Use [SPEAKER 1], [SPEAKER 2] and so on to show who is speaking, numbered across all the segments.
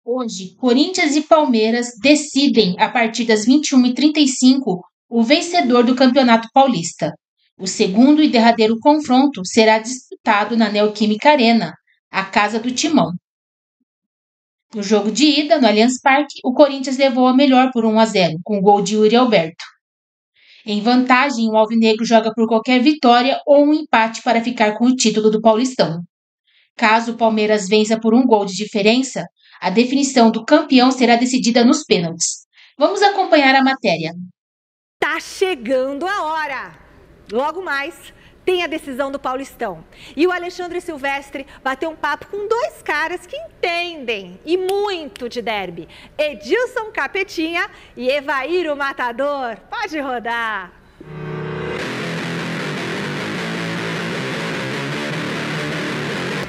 [SPEAKER 1] Hoje, Corinthians e Palmeiras decidem, a partir das 21h35, o vencedor do Campeonato Paulista. O segundo e derradeiro confronto será disputado na Neoquímica Arena, a casa do Timão. No jogo de ida, no Allianz Parque, o Corinthians levou a melhor por 1-0, com o gol de Yuri Alberto. Em vantagem, o Alvinegro joga por qualquer vitória ou um empate para ficar com o título do Paulistão. Caso o Palmeiras vença por um gol de diferença, a definição do campeão será decidida nos pênaltis. Vamos acompanhar a matéria.
[SPEAKER 2] Tá chegando a hora! Logo mais, tem a decisão do Paulistão. E o Alexandre Silvestre bateu um papo com dois caras que entendem e muito de derby. Edilson Capetinha e Evair o Matador. Pode rodar!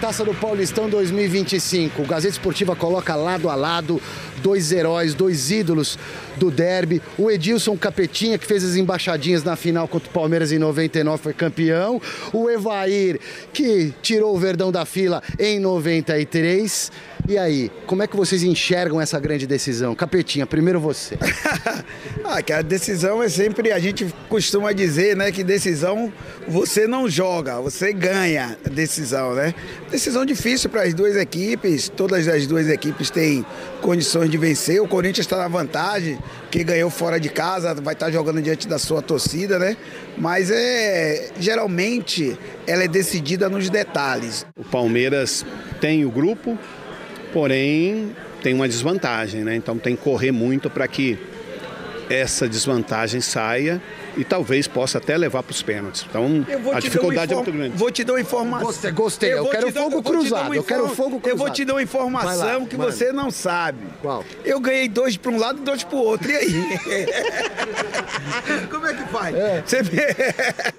[SPEAKER 3] Taça do Paulistão 2025. O Gazeta Esportiva coloca lado a lado dois heróis, dois ídolos do derby. O Edilson Capetinha, que fez as embaixadinhas na final contra o Palmeiras em 99, foi campeão. O Evair, que tirou o Verdão da fila em 93. E aí, como é que vocês enxergam essa grande decisão? Capetinha, primeiro você.
[SPEAKER 4] Que a decisão é sempre, a gente costuma dizer, né, que decisão você não joga, você ganha a decisão, né? Decisão difícil para as duas equipes, todas as duas equipes têm condições de vencer. O Corinthians está na vantagem, que ganhou fora de casa, vai estar jogando diante da sua torcida, né? Mas geralmente ela é decidida nos detalhes.
[SPEAKER 5] O Palmeiras tem o grupo, porém tem uma desvantagem, né? Então tem que correr muito para que essa desvantagem saia e talvez possa até levar para os pênaltis. Então a dificuldade é muito grande.
[SPEAKER 4] Vou te dar uma informação.
[SPEAKER 3] Gostei, eu quero fogo cruzado.
[SPEAKER 4] Eu vou te dar uma informação que você não sabe.
[SPEAKER 3] Qual?
[SPEAKER 4] Eu ganhei 2 para um lado e 2 para o outro. E aí? Como é que faz?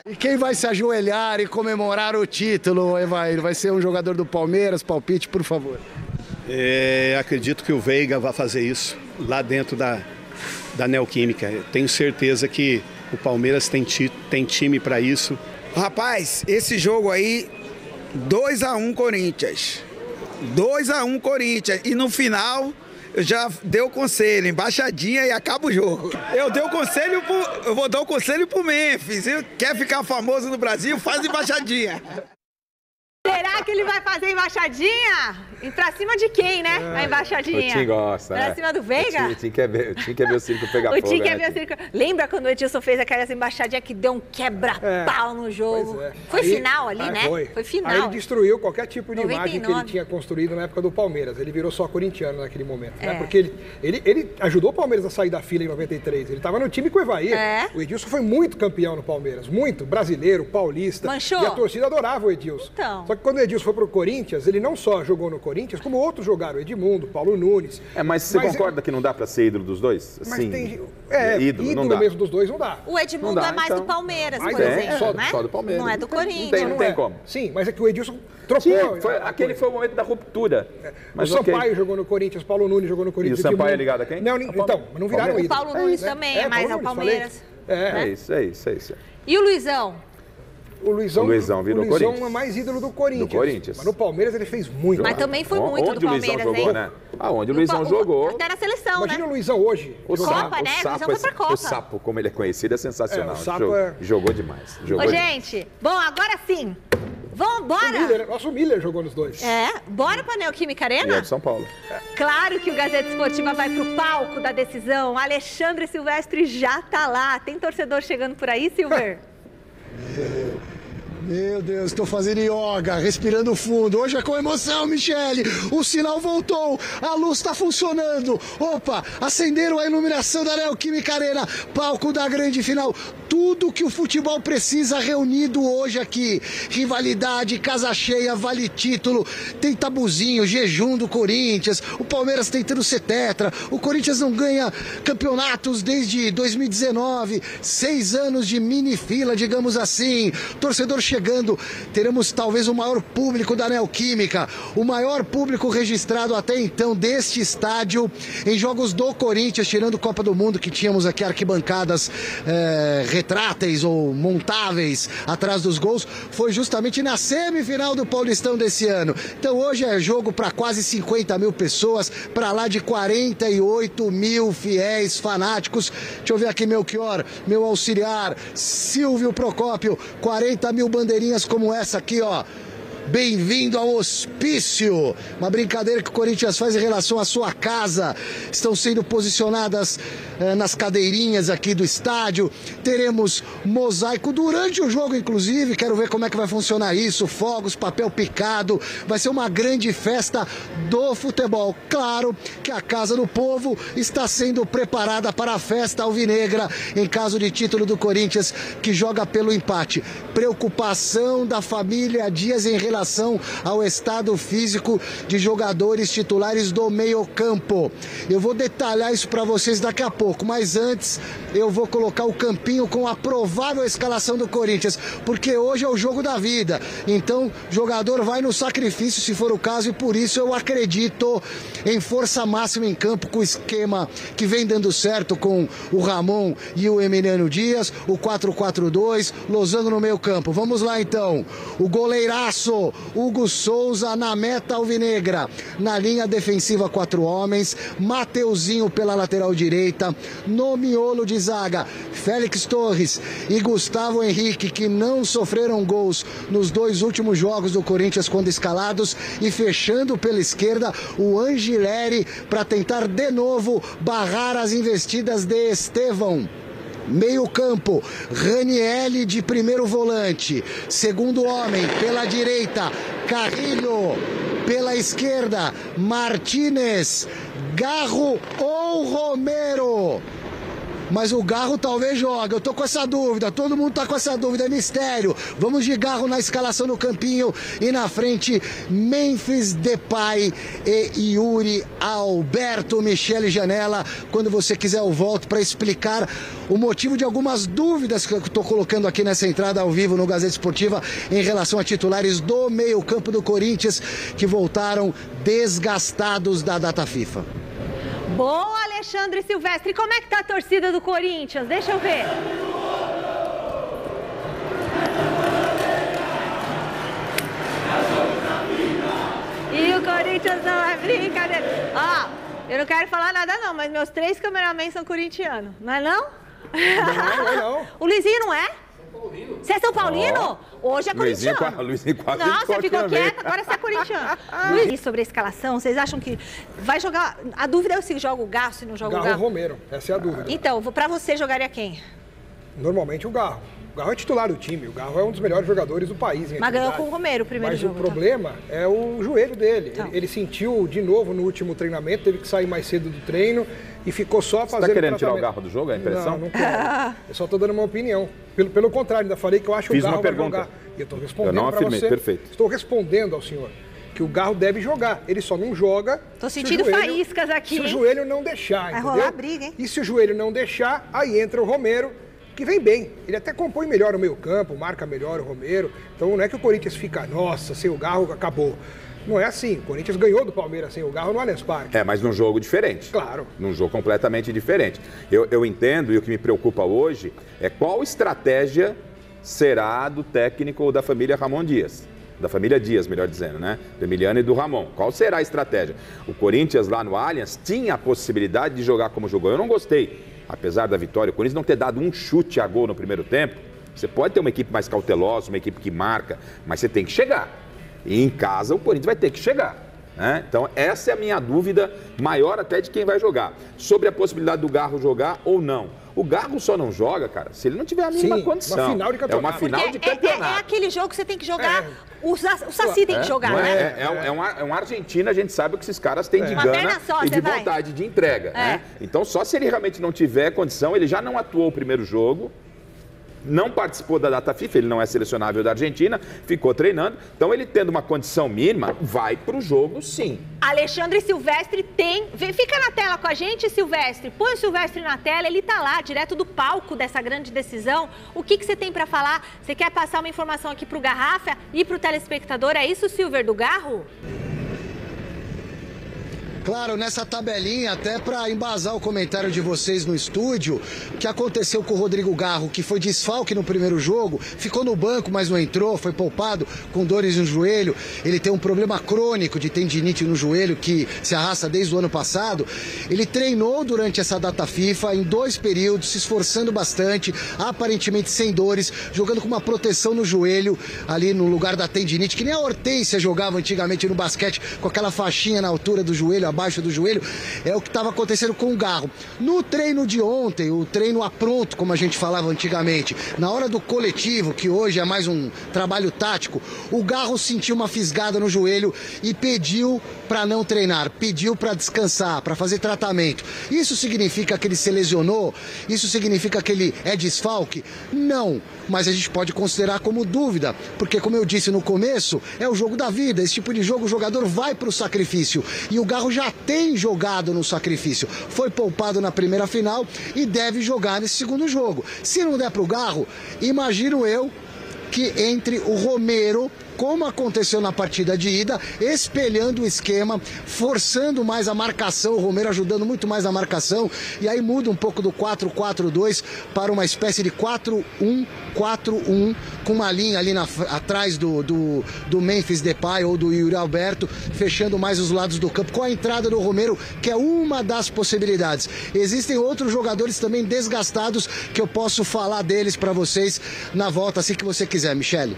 [SPEAKER 3] E quem vai se ajoelhar e comemorar o título, Evair? Vai ser um jogador do Palmeiras? Palpite, por favor.
[SPEAKER 5] Acredito que o Veiga vai fazer isso lá dentro da Neoquímica. Eu tenho certeza que o Palmeiras tem time para isso.
[SPEAKER 4] Rapaz, esse jogo aí, 2-1 Corinthians. 2-1 Corinthians. E no final, eu já dei o conselho, embaixadinha e acaba o jogo. Eu vou dar o conselho pro Memphis. Quer ficar famoso no Brasil, faz embaixadinha.
[SPEAKER 2] Será que ele vai fazer embaixadinha? E pra cima de quem, né? A embaixadinha.
[SPEAKER 6] O Tim gosta,
[SPEAKER 2] Pra cima do Veiga?
[SPEAKER 6] O Tim quer ver o circo pegar fogo.
[SPEAKER 2] O Tim quer ver o circo. Lembra quando o Edilson fez aquelas embaixadinhas que deu um quebra-pau no jogo?
[SPEAKER 7] Pois é.
[SPEAKER 2] Foi final ali, né? Foi final.
[SPEAKER 7] Aí ele destruiu qualquer tipo de
[SPEAKER 2] 99.
[SPEAKER 7] imagem que ele tinha construído na época do Palmeiras. Ele virou só corintiano naquele momento, né? Porque ele ajudou o Palmeiras a sair da fila em 93. Ele estava no time com o Evair. O Edilson foi muito campeão no Palmeiras. Muito. Brasileiro, paulista.
[SPEAKER 2] Manchou.
[SPEAKER 7] E a torcida adorava o Edilson.
[SPEAKER 2] Então.
[SPEAKER 7] Só que quando o Edilson foi pro Corinthians, ele não só jogou no Corinthians, como outros jogaram. Edmundo, Paulo Nunes.
[SPEAKER 6] Mas você concorda que não dá pra ser ídolo dos dois?
[SPEAKER 7] Mas
[SPEAKER 6] Sim.
[SPEAKER 7] tem...
[SPEAKER 6] ídolo não dá.
[SPEAKER 7] mesmo dos dois não dá.
[SPEAKER 2] O Edmundo é mais do Palmeiras, por
[SPEAKER 7] é,
[SPEAKER 2] exemplo, né?
[SPEAKER 6] Só do Palmeiras.
[SPEAKER 2] Não é do Corinthians.
[SPEAKER 6] Não tem como.
[SPEAKER 7] Sim, mas é que o Edilson trocou.
[SPEAKER 6] Sim, aquele foi o momento da ruptura.
[SPEAKER 7] Mas o Sampaio jogou no Corinthians, Paulo Nunes jogou no Corinthians.
[SPEAKER 6] E o Sampaio é ligado a quem?
[SPEAKER 7] Não, então, não viraram ídolo.
[SPEAKER 2] O Paulo Nunes também é mais ao Palmeiras.
[SPEAKER 6] É isso.
[SPEAKER 2] E o Luizão?
[SPEAKER 7] O Luizão
[SPEAKER 6] virou Corinthians.
[SPEAKER 7] O Luizão é mais ídolo do Corinthians. Mas no Palmeiras ele fez muito.
[SPEAKER 2] Mas também foi muito do Palmeiras,
[SPEAKER 6] Onde o Luizão jogou, né? Aonde o Luizão jogou.
[SPEAKER 2] Até na seleção,
[SPEAKER 7] Imagina
[SPEAKER 2] né?
[SPEAKER 7] o Luizão hoje.
[SPEAKER 2] O Copa, né? O Luizão foi pra Copa.
[SPEAKER 6] O Sapo, como ele é conhecido, é sensacional.
[SPEAKER 7] O Sapo
[SPEAKER 6] jogou demais.
[SPEAKER 2] Gente, bom, agora sim. Vambora!
[SPEAKER 7] Nosso Miller jogou nos dois.
[SPEAKER 2] Bora pra Neoquímica Arena?
[SPEAKER 6] E é de São Paulo.
[SPEAKER 2] Claro que o Gazeta Esportiva vai pro palco da decisão. Alexandre Silvestre já tá lá. Tem torcedor chegando por aí, Silver?
[SPEAKER 3] Meu Deus, estou fazendo yoga, respirando fundo. Hoje é com emoção, Michele. O sinal voltou, a luz está funcionando. Opa, acenderam a iluminação da Neoquímica Arena, palco da grande final. Tudo que o futebol precisa reunido hoje aqui. Rivalidade, casa cheia, vale título. Tem tabuzinho, jejum do Corinthians. O Palmeiras tentando ser tetra. O Corinthians não ganha campeonatos desde 2019. 6 anos de mini fila, digamos assim. Torcedor chegando chegando, teremos talvez o maior público da Neoquímica, o maior público registrado até então deste estádio em jogos do Corinthians, tirando Copa do Mundo, que tínhamos aqui arquibancadas retráteis ou montáveis atrás dos gols, foi justamente na semifinal do Paulistão desse ano. Então hoje é jogo para quase 50 mil pessoas, para lá de 48 mil fiéis fanáticos. Deixa eu ver aqui, Melchior, meu auxiliar, Silvio Procópio, 40 mil bandeirinhas como essa aqui, ó. Bem-vindo ao hospício. Uma brincadeira que o Corinthians faz em relação à sua casa. Estão sendo posicionadas nas cadeirinhas aqui do estádio. Teremos mosaico durante o jogo, inclusive. Quero ver como é que vai funcionar isso. Fogos, papel picado. Vai ser uma grande festa do futebol. Claro que a Casa do Povo está sendo preparada para a festa alvinegra em caso de título do Corinthians, que joga pelo empate. Preocupação da família Dias em relação ao estado físico de jogadores titulares do meio-campo. Eu vou detalhar isso para vocês daqui a pouco, mas antes eu vou colocar o campinho com a provável escalação do Corinthians, porque hoje é o jogo da vida. Então, o jogador vai no sacrifício, se for o caso, e por isso eu acredito em força máxima em campo, com o esquema que vem dando certo com o Ramon e o Emiliano Dias, o 4-4-2, Losango no meio-campo. Vamos lá então. O goleiraço Hugo Souza na meta alvinegra. Na linha defensiva, 4 homens. Mateuzinho pela lateral direita. No miolo de zaga, Félix Torres e Gustavo Henrique, que não sofreram gols nos 2 últimos jogos do Corinthians quando escalados. E fechando pela esquerda, o Angileri, para tentar de novo barrar as investidas de Estevão. Meio campo, Ranielli de primeiro volante. Segundo homem, pela direita, Carrilho. Pela esquerda, Martínez, Garro ou Romero. Mas o Garro talvez jogue, eu tô com essa dúvida, todo mundo tá com essa dúvida, é mistério. Vamos de Garro na escalação no campinho e na frente, Memphis Depay e Yuri Alberto. Michele Janela, quando você quiser eu volto para explicar o motivo de algumas dúvidas que eu tô colocando aqui nessa entrada ao vivo no Gazeta Esportiva em relação a titulares do meio campo do Corinthians que voltaram desgastados da data FIFA.
[SPEAKER 2] Boa, Alexandre Silvestre. Como é que tá a torcida do Corinthians? Deixa eu ver. E o Corinthians não é brincadeira. Ó, eu não quero falar nada não, mas meus 3 cameramans são corintianos. Não é não?
[SPEAKER 7] Não.
[SPEAKER 2] O Luizinho não é? Você é São Paulino? Hoje é corintiano.
[SPEAKER 6] Luizinho quase
[SPEAKER 2] não, você ficou quieta, agora você é corintiano. E sobre a escalação, vocês acham que vai jogar... A dúvida é se joga o Garro, se não joga o Garro.
[SPEAKER 7] Garro ou Romero, essa é a dúvida.
[SPEAKER 2] Então, pra você, jogaria quem?
[SPEAKER 7] Normalmente o Garro. O Garro é titular do time, o Garro é um dos melhores jogadores do país.
[SPEAKER 2] Mas ganhou com o Romero o primeiro jogo.
[SPEAKER 7] Mas o problema é o joelho dele. Então. Ele sentiu de novo no último treinamento, teve que sair mais cedo do treino e ficou só fazendo...
[SPEAKER 6] Você tá querendo tirar o Garro do jogo, é a impressão?
[SPEAKER 7] Não quero. Eu só tô dando uma opinião. Pelo contrário, ainda falei que eu acho que o Garro vai jogar. E eu tô respondendo para você.
[SPEAKER 6] Perfeito.
[SPEAKER 7] Estou respondendo ao senhor que o Garro deve jogar. Ele só não joga...
[SPEAKER 2] Tô sentindo faíscas aqui,
[SPEAKER 7] se o joelho não deixar,
[SPEAKER 2] vai rolar briga, hein?
[SPEAKER 7] E se o joelho não deixar, aí entra o Romero, que vem bem. Ele até compõe melhor o meio campo, marca melhor o Romero. Então não é que o Corinthians fica, nossa, sem o Garro acabou. Não é assim. O Corinthians ganhou do Palmeiras sem o Garro no Allianz Parque.
[SPEAKER 6] É, mas num jogo diferente.
[SPEAKER 7] Claro.
[SPEAKER 6] Num jogo completamente diferente. Eu entendo, e o que me preocupa hoje é qual estratégia será do técnico ou da família Ramon Dias. Da família Dias, melhor dizendo, né? Do Emiliano e do Ramon. Qual será a estratégia? O Corinthians lá no Allianz tinha a possibilidade de jogar como jogou. Eu não gostei. Apesar da vitória, o Corinthians não ter dado um chute a gol no primeiro tempo. Você pode ter uma equipe mais cautelosa, uma equipe que marca, mas você tem que chegar. E em casa o Corinthians vai ter que chegar, né? Então essa é a minha dúvida maior até de quem vai jogar. Sobre a possibilidade do Garro jogar ou não. O Garro só não joga, cara, se ele não tiver a mínima condição.
[SPEAKER 7] Uma final de campeonato.
[SPEAKER 6] É uma final de campeonato.
[SPEAKER 2] É aquele jogo que você tem que jogar. O Saci tem que jogar, né?
[SPEAKER 6] É um argentino, a gente sabe o que esses caras têm de gana e de vontade de entrega, né? Então só se ele realmente não tiver condição, ele já não atuou o primeiro jogo. não participou da data FIFA, ele não é selecionável da Argentina, ficou treinando. Então, ele tendo uma condição mínima, vai para o jogo, sim.
[SPEAKER 2] Alexandre Silvestre fica na tela com a gente, Silvestre. Põe o Silvestre na tela, ele tá lá, direto do palco dessa grande decisão. O que você tem para falar? Você quer passar uma informação aqui pro Garrafa e pro telespectador? É isso, Silver do Garro?
[SPEAKER 3] Claro, nessa tabelinha, até para embasar o comentário de vocês no estúdio, o que aconteceu com o Rodrigo Garro, que foi desfalque no primeiro jogo, ficou no banco, mas não entrou, foi poupado com dores no joelho. Ele tem um problema crônico de tendinite no joelho que se arrasta desde o ano passado. Ele treinou durante essa data FIFA em 2 períodos, se esforçando bastante, aparentemente sem dores, jogando com uma proteção no joelho, ali no lugar da tendinite, que nem a Hortência jogava antigamente no basquete, com aquela faixinha na altura do joelho, abaixo do joelho. É o que estava acontecendo com o Garro. No treino de ontem, o treino apronto, como a gente falava antigamente, na hora do coletivo, que hoje é mais um trabalho tático, o Garro sentiu uma fisgada no joelho e pediu para não treinar, pediu para descansar, para fazer tratamento. Isso significa que ele se lesionou? Isso significa que ele é desfalque? Não, mas a gente pode considerar como dúvida, porque como eu disse no começo, é o jogo da vida. Esse tipo de jogo o jogador vai para o sacrifício e o Garro já tem jogado no sacrifício. Foi poupado na primeira final e deve jogar nesse segundo jogo. Se não der para o Garro, imagino eu que entre o Romero, como aconteceu na partida de ida, espelhando o esquema, forçando mais a marcação, o Romero ajudando muito mais a marcação, e aí muda um pouco do 4-4-2 para uma espécie de 4-1-4-1, com uma linha ali atrás do Memphis Depay ou do Yuri Alberto, fechando mais os lados do campo, com a entrada do Romero, que é uma das possibilidades. Existem outros jogadores também desgastados, que eu posso falar deles para vocês na volta, assim que você quiser, Michele.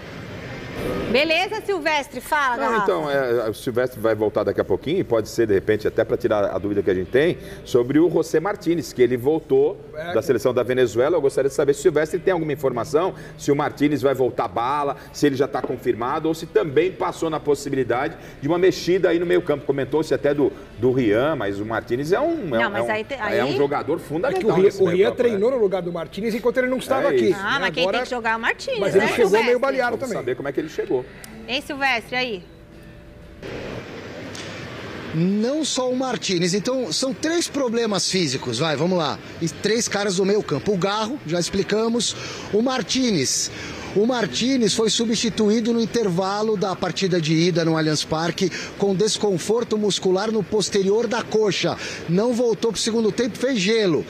[SPEAKER 2] Beleza, Silvestre, fala, Garrafa.
[SPEAKER 6] Então, o Silvestre vai voltar daqui a pouquinho e pode ser, de repente, até para tirar a dúvida que a gente tem, sobre o José Martínez, que ele voltou da seleção da Venezuela. Eu gostaria de saber se o Silvestre tem alguma informação, se o Martínez vai voltar bala, se ele já está confirmado ou se também passou na possibilidade de uma mexida aí no meio campo. Comentou-se até do Rian, mas o Martínez é um jogador fundamental.
[SPEAKER 7] O Rian treinou no lugar do Martínez enquanto ele não estava aqui.
[SPEAKER 2] Ah, mas quem tem que jogar é o Martínez,
[SPEAKER 7] mas ele chegou meio baleado também.
[SPEAKER 6] Saber como é que ele chegou.
[SPEAKER 2] Hein, Silvestre, aí?
[SPEAKER 3] Não só o Martínez, então são 3 problemas físicos, vamos lá, e 3 caras do meio campo. O Garro, já explicamos, o Martínez foi substituído no intervalo da partida de ida no Allianz Parque com desconforto muscular no posterior da coxa. Não voltou para o segundo tempo, fez gelo.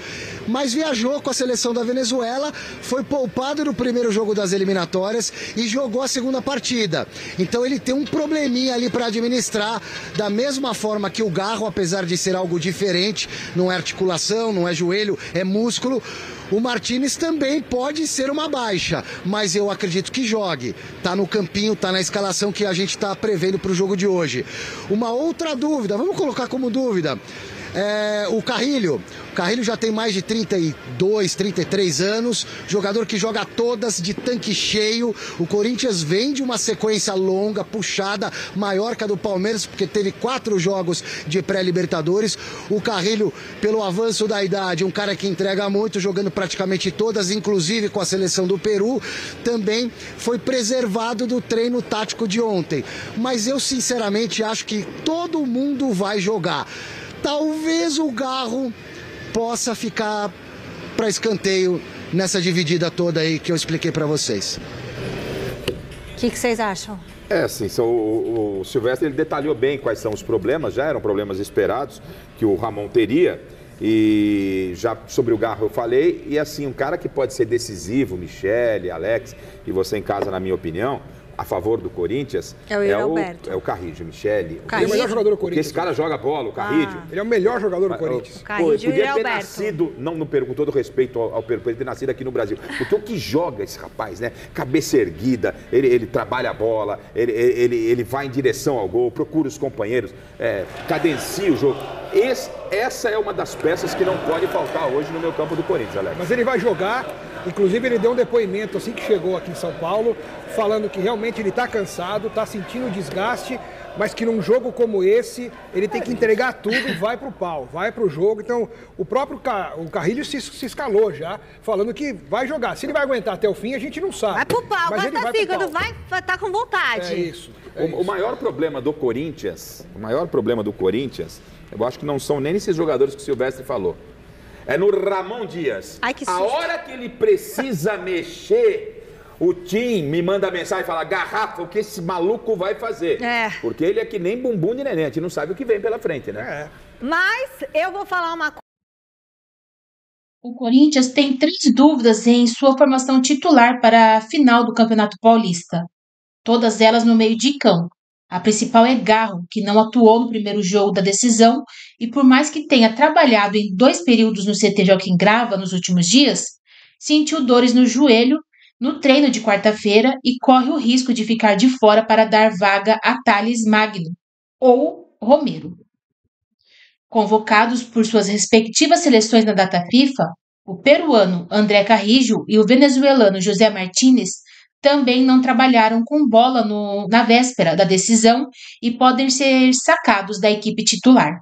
[SPEAKER 3] Mas viajou com a seleção da Venezuela, foi poupado no primeiro jogo das eliminatórias e jogou a segunda partida. Então ele tem um probleminha ali para administrar, da mesma forma que o Garro, apesar de ser algo diferente, não é articulação, não é joelho, é músculo. O Martínez também pode ser uma baixa, mas eu acredito que jogue. Tá no campinho, tá na escalação que a gente está prevendo para o jogo de hoje. Uma outra dúvida, vamos colocar como dúvida, o Carrilho. O Carrilho já tem mais de 32, 33 anos, jogador que joga todas de tanque cheio. O Corinthians vem de uma sequência longa, puxada, maior que a do Palmeiras, porque teve 4 jogos de pré-Libertadores. O Carrilho, pelo avanço da idade, um cara que entrega muito, jogando praticamente todas, inclusive com a seleção do Peru, também foi preservado do treino tático de ontem. Mas eu, sinceramente, acho que todo mundo vai jogar. Talvez o Garro possa ficar para escanteio nessa dividida toda aí que eu expliquei para vocês.
[SPEAKER 2] O que vocês acham?
[SPEAKER 6] Sim, o Silvestre ele detalhou bem quais são os problemas, já eram problemas esperados que o Ramon teria. E já sobre o Garro eu falei, e assim, um cara que pode ser decisivo, Michele, Alex, e você em casa, na minha opinião, a favor do Corinthians, é o Carrillo, Michele.
[SPEAKER 7] Ele é o melhor jogador do Corinthians.
[SPEAKER 6] Porque esse cara joga bola, o Carrillo.
[SPEAKER 7] Ele é o melhor jogador do Corinthians.
[SPEAKER 2] O Carrillo
[SPEAKER 6] podia ter nascido, não com todo respeito ao Peru, podia ter nascido aqui no Brasil. Porque o que joga esse rapaz, né? Cabeça erguida, ele trabalha a bola, ele vai em direção ao gol, procura os companheiros, cadencia o jogo. Essa é uma das peças que não pode faltar hoje no meu campo do Corinthians, Alex.
[SPEAKER 7] Mas ele vai jogar, inclusive ele deu um depoimento assim que chegou aqui em São Paulo, falando que realmente ele está cansado, está sentindo desgaste, mas que num jogo como esse, ele tem que entregar tudo e vai pro pau, vai pro jogo. Então, o próprio o Carrilho se escalou já, falando que vai jogar. Se ele vai aguentar até o fim, a gente não sabe.
[SPEAKER 2] Vai pro pau,
[SPEAKER 7] mas ele vai
[SPEAKER 2] fígado, vai estar com vontade.
[SPEAKER 7] É isso.
[SPEAKER 6] O maior problema do Corinthians, eu acho que não são nem esses jogadores que o Silvestre falou. É no Ramon Dias.
[SPEAKER 2] Ai, que
[SPEAKER 6] a
[SPEAKER 2] susto.
[SPEAKER 6] hora que ele precisa mexer, o Tim me manda mensagem e fala: garrafa, o que esse maluco vai fazer? Porque ele é que nem bumbum de neném, a gente não sabe o que vem pela frente, né?
[SPEAKER 2] Mas eu vou falar uma coisa.
[SPEAKER 1] O Corinthians tem 3 dúvidas em sua formação titular para a final do Campeonato Paulista. Todas elas no meio de campo. A principal é Garro, que não atuou no primeiro jogo da decisão e por mais que tenha trabalhado em 2 períodos no CT Joaquim Grava nos últimos dias, sentiu dores no joelho no treino de quarta-feira e corre o risco de ficar de fora para dar vaga a Thales Magno ou Romero. Convocados por suas respectivas seleções na data FIFA, o peruano André Carrillo e o venezuelano José Martínez também não trabalharam com bola na véspera da decisão e podem ser sacados da equipe titular.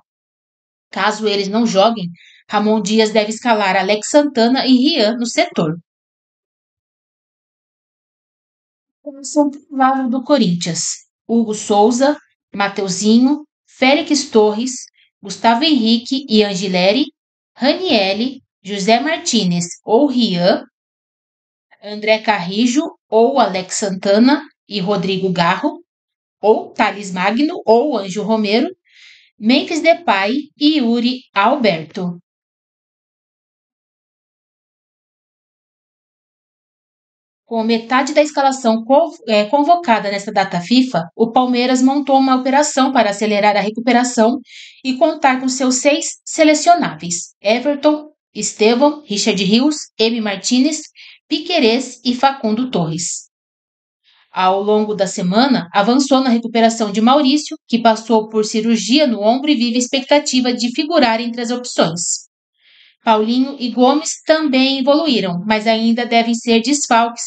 [SPEAKER 1] Caso eles não joguem, Ramon Dias deve escalar Alex Santana e Rian no setor. Formação provável do Corinthians: Hugo Souza, Mateuzinho, Félix Torres, Gustavo Henrique e Angileri, Ranieri, José Martínez ou Rian, André Carrillo ou Alex Santana e Rodrigo Garro, ou Thales Magno ou Ângelo Romero, Memphis Depay e Yuri Alberto. Com metade da escalação convocada nesta data FIFA, o Palmeiras montou uma operação para acelerar a recuperação e contar com seus 6 selecionáveis: Everton, Estevão, Richard Rios, Emi Martínez, Piquerez e Facundo Torres. Ao longo da semana, avançou na recuperação de Maurício, que passou por cirurgia no ombro e vive a expectativa de figurar entre as opções. Paulinho e Gomes também evoluíram, mas ainda devem ser desfalques,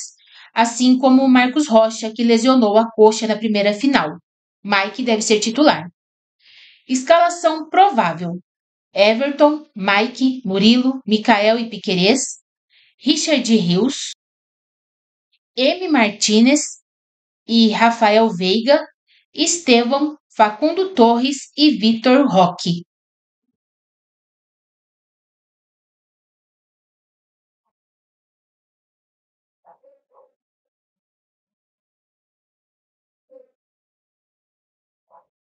[SPEAKER 1] assim como Marcos Rocha, que lesionou a coxa na primeira final. Mike deve ser titular. Escalação provável: Everton, Mike, Murilo, Micael e Piquerez, Richard Rios, Emi Martínez e Rafael Veiga, Estevão, Facundo Torres e Vitor Roque.